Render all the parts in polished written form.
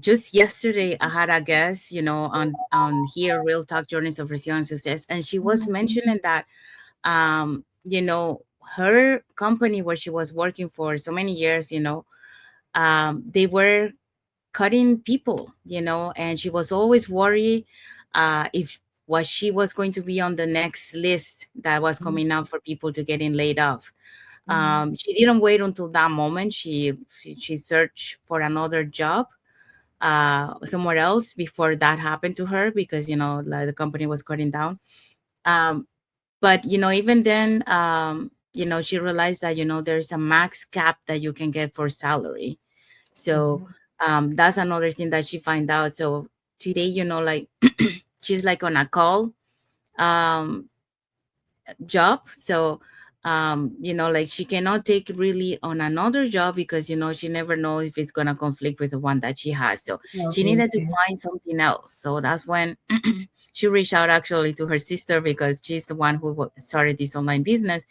just yesterday I had a guest, on here, Real Talk Journeys of Resilience Success, and she was mentioning that, her company where she was working for so many years, they were cutting people, and she was always worried if what she was going to be on the next list that was coming up for people to getting laid off. She didn't wait until that moment. She searched for another job somewhere else before that happened to her, because like the company was cutting down. um, but even then, she realized that there's a max cap that you can get for salary. So that's another thing that she find out. So today, like, she's like on a call um job. So like, she cannot take really on another job, because she never know if it's gonna conflict with the one that she has. So she Okay, needed to okay. find something else. So that's when she reached out actually to her sister, because she's the one who started this online business.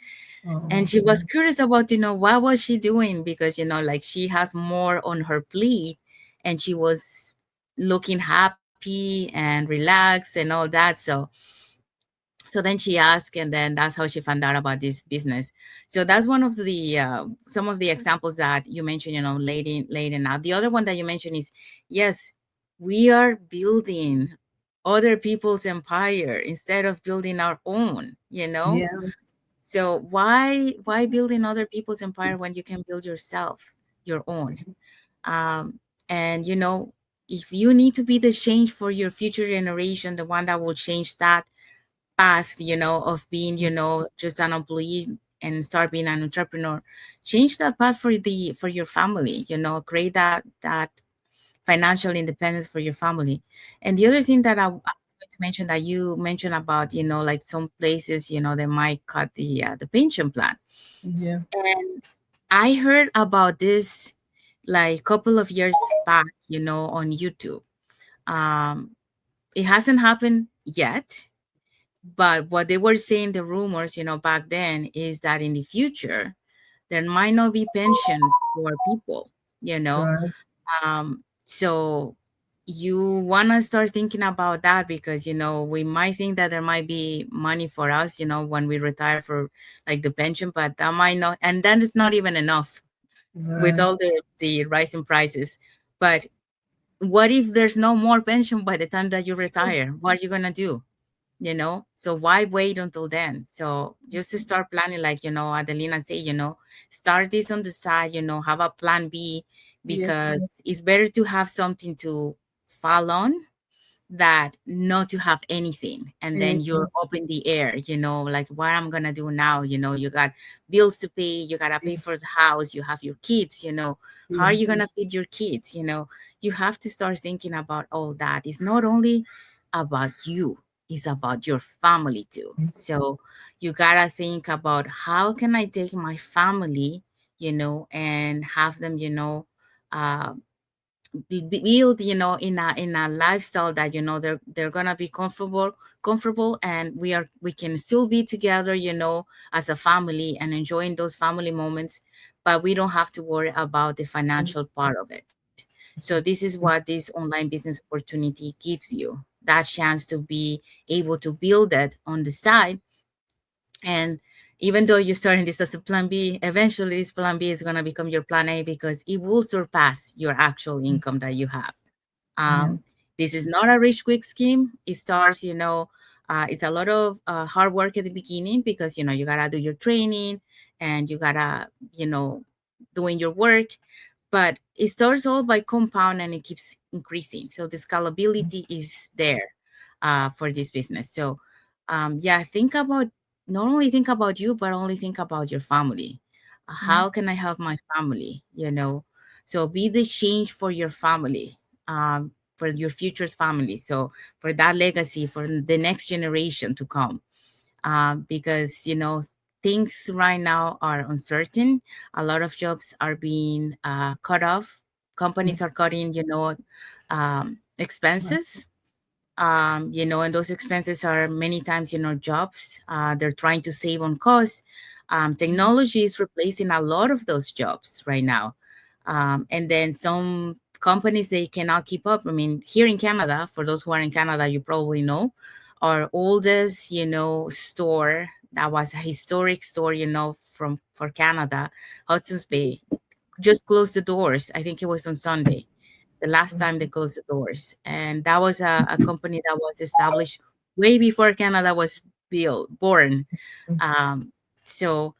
And she was Okay. curious about what was she doing, because like, she has more on her plate, and she was looking happy and relaxed and all that. So then she asked, and then that's how she found out about this business. So that's one of the some of the examples that you mentioned, late and out. The other one that you mentioned is, yes, we are building other people's empire instead of building our own. Yeah. So why building other people's empire when you can build yourself, your own? um and if you need to be the change for your future generation, the one that will change that path, of being, just an employee and start being an entrepreneur. Change that path for your family, create that financial independence for your family. And the other thing that I was going to mention, that you mentioned about, like some places, they might cut the pension plan. Yeah. And I heard about this like couple of years back, on YouTube. Um, it hasn't happened yet, but what they were saying, the rumors, back then, is that in the future, there might not be pensions for people, you know. Right. So you want to start thinking about that, because, we might think that there might be money for us, when we retire, for like the pension, but that might not, and then it's not even enough with Right. all the rising prices. But what if there's no more pension by the time that you retire? What are you going to do? So why wait until then? So just to start planning, like, Adelina say, start this on the side, have a plan B, Yes. because it's better to have something to fall on, that not to have anything, and then you're Anything. up in the air, like, what I'm gonna do now. You got bills to pay, you gotta pay for the house, you have your kids. How are Yeah. you gonna feed your kids? You have to start thinking about all that. It's not only about you, it's about your family too. So you gotta think about, how can I take my family, and have them, uh, build, in a lifestyle that, they're gonna be comfortable, and we can still be together, as a family, and enjoying those family moments, but we don't have to worry about the financial part of it. So this is what this online business opportunity gives you, that chance to be able to build it on the side. And even though you're starting this as a plan B, eventually this plan B is going to become your plan A, because it will surpass your actual income that you have. Yeah. Um, this is not a rich quick scheme. It starts, it's a lot of hard work at the beginning, because, you got to do your training, and you got to, you know, doing your work. But it starts all by compound, and it keeps increasing. So the scalability is there for this business. So, yeah, think about, not only think about you, but only think about your family. How can I help my family? So be the change for your family, for your future's family. So for that legacy, for the next generation to come, because things right now are uncertain. A lot of jobs are being cut off. Yeah. Companies are cutting, Right. expenses, and those expenses are many times, jobs. They're trying to save on costs. Technology is replacing a lot of those jobs right now. And then some companies, they cannot keep up. I mean, here in Canada, for those who are in Canada, you probably know, our oldest, store that was a historic store, from for Canada, Hudson's Bay, just closed the doors. I think it was on Sunday, the last time they closed the doors. And that was a company that was established way before Canada was born. Um, so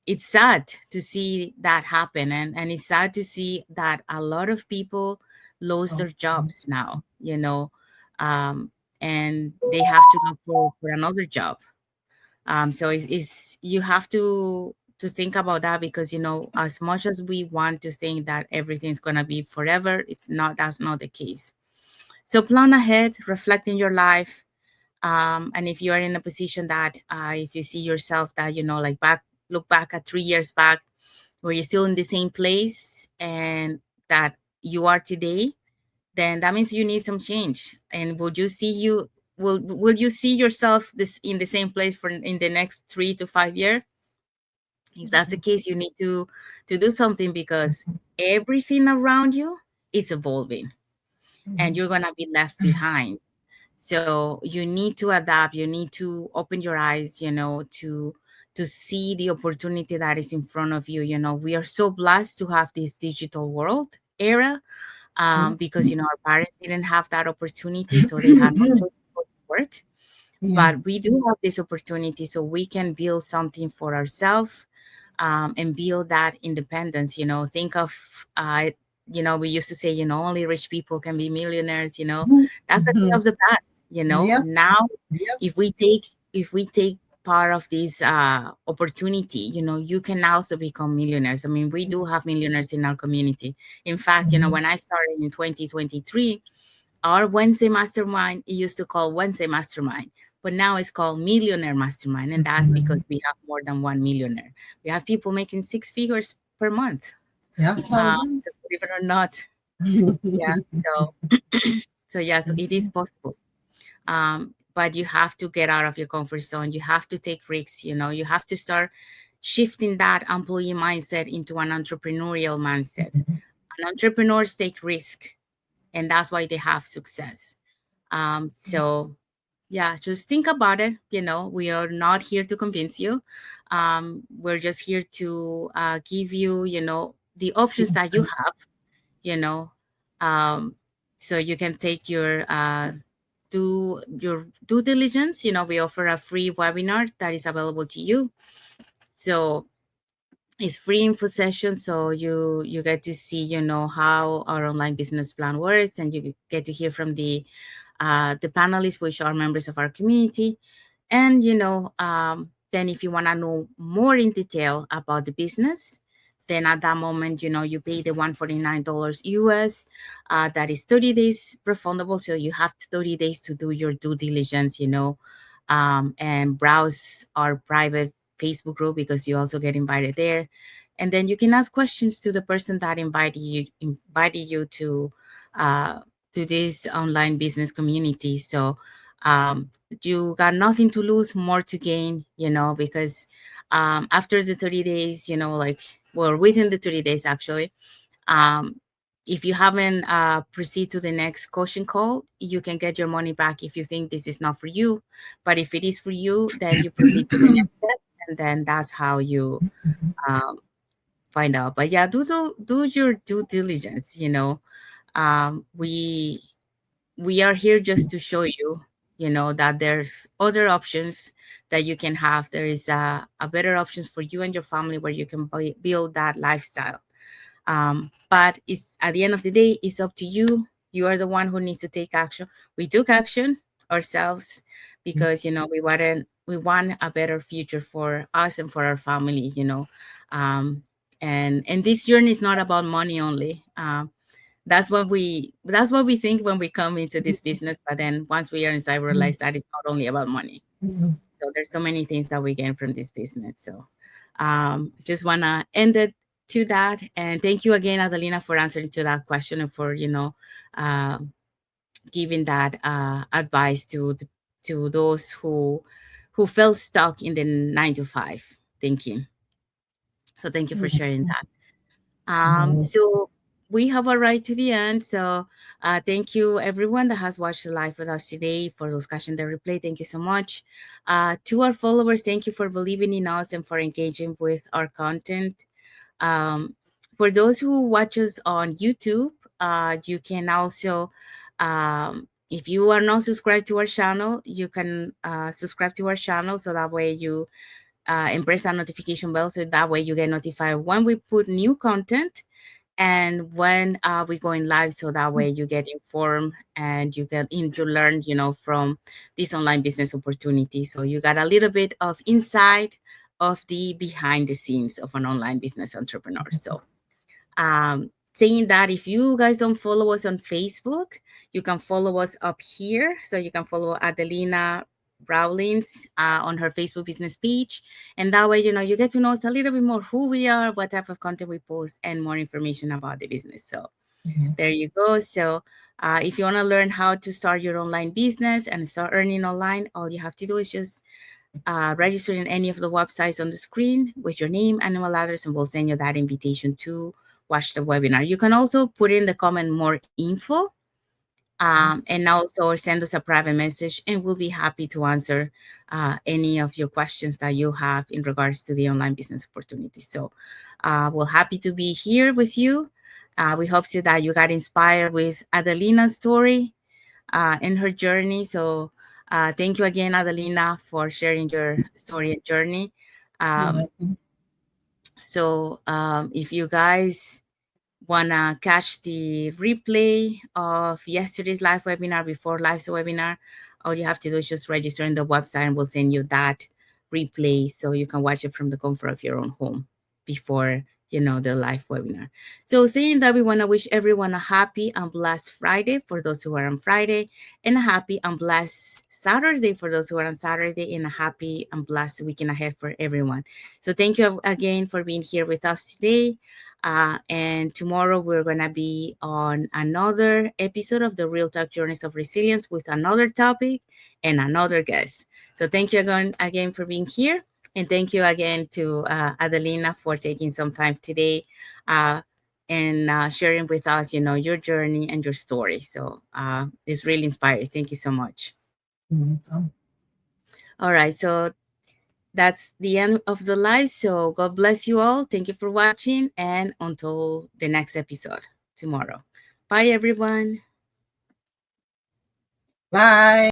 it's sad to see that happen. And it's sad to see that a lot of people lose their jobs now, um, and they have to look for another job. So it's you have to think about that, because as much as we want to think that everything's going to be forever, it's not. That's not the case. So plan ahead, reflect in your life. And if you are in a position that, if you see yourself that, like look back at 3 years back, where you're still in the same place and that you are today, then that means you need some change. And will you see yourself this in the same place for in the next 3 to 5 years? If that's the case, you need to do something, because everything around you is evolving and you're gonna be left behind. So you need to adapt. You need to open your eyes, to see the opportunity that is in front of you. We are so blessed to have this digital world era, because our parents didn't have that opportunity, so they had no choice but to work. Yeah. But we do have this opportunity, so we can build something for ourselves, and build that independence. Think of, we used to say, only rich people can be millionaires. That's a thing Mhm. of the past. Yep. Now, Yep. if we take part of this opportunity, you can also become millionaires. I mean, we do have millionaires in our community. In fact, Mhm. when I started in 2023, our Wednesday mastermind, it used to call Wednesday mastermind, but now it's called Millionaire Mastermind. And That's that's amazing. because we have more than one millionaire. We have people making six figures per month. Yeah, So thousands. believe it or not, yeah. So yeah, so it is possible. But you have to get out of your comfort zone. You have to take risks. You have to start shifting that employee mindset into an entrepreneurial mindset. And entrepreneurs take risk, and that's why they have success. So yeah, just think about it. We are not here to convince you. We're just here to give you, the options that you Insights. have, you know, um, so you can take do your due diligence. We offer a free webinar that is available to you. So it's free info session, so you get to see, how our online business plan works, and you get to hear from the panelists, which are members of our community. And then if you want to know more in detail about the business, then at that moment, you pay the $149 US. That is 30 days refundable, so you have 30 days to do your due diligence, and browse our private Facebook group, because you also get invited there. And then you can ask questions to the person that invited you uh, to this online business community. So um, you got nothing to lose, more to gain, because after the 30 days, like, well, within the 30 days, actually, um, if you haven't proceed to the next coaching call, you can get your money back if you think this is not for you. But if it is for you, then you proceed to the next step, and then that's how you um, find out. But yeah, do your due diligence. We are here just to show you, that there's other options that you can have. There is a better options for you and your family, where you can build that lifestyle. But it's at the end of the day, it's up to you. You are the one who needs to take action. We took action ourselves, because we want a better future for us and for our family. Um, and this journey is not about money only. That's what we think when we come into this business. But then once we are inside, we realize that it's not only about money. So there's so many things that we gain from this business. So just want to end it to that. And thank you again, Adelina, for answering to that question, and for uh, giving that advice to those who felt stuck in the 9 to 5 thinking. So thank you for sharing that. Mhm. So we have arrived to the end. So thank you everyone that has watched the live with us today. For those catching the replay, thank you so much. To our followers, thank you for believing in us and for engaging with our content. Um, for those who watch us on YouTube, you can also, if you are not subscribed to our channel, you can subscribe to our channel, so that way you and press that notification bell, so that way you get notified when we put new content and when we're going live, so that way you get informed and you learn, from this online business opportunity. So you got a little bit of insight of the behind the scenes of an online business entrepreneur. So saying that, if you guys don't follow us on Facebook, you can follow us up here. So you can follow Adelina Rawlins on her Facebook business page. And that way, you get to know us a little bit more, who we are, what type of content we post, and more information about the business. So Mhm. there you go. So if you want to learn how to start your online business and start earning online, all you have to do is just register in any of the websites on the screen with your name and email address, and we'll send you that invitation to watch the webinar. You can also put in the comment more info, and also send us a private message, and we'll be happy to answer any of your questions that you have in regards to the online business opportunities. So we're happy to be here with you. We hope so that you got inspired with Adelina's story in her journey. So thank you again, Adelina, for sharing your story and journey. You're Um, welcome. if you guys wanna catch the replay of yesterday's live webinar before life's webinar, all you have to do is just register in the website and we'll send you that replay so you can watch it from the comfort of your own home before the live webinar. So saying that, we want to wish everyone a happy and blessed Friday for those who are on Friday, and a happy and blessed Saturday for those who are on Saturday, and a happy and blessed weekend ahead for everyone. So thank you again for being here with us today. And tomorrow we're going to be on another episode of the Real Talk Journeys of Resilience with another topic and another guest. So thank you again for being here. And thank you again to Adelina for taking some time today uh, and sharing with us, your journey and your story. So it's really inspiring. Thank you so much. You're welcome. All right. So that's the end of the live. So God bless you all. Thank you for watching. And until the next episode tomorrow. Bye, everyone. Bye.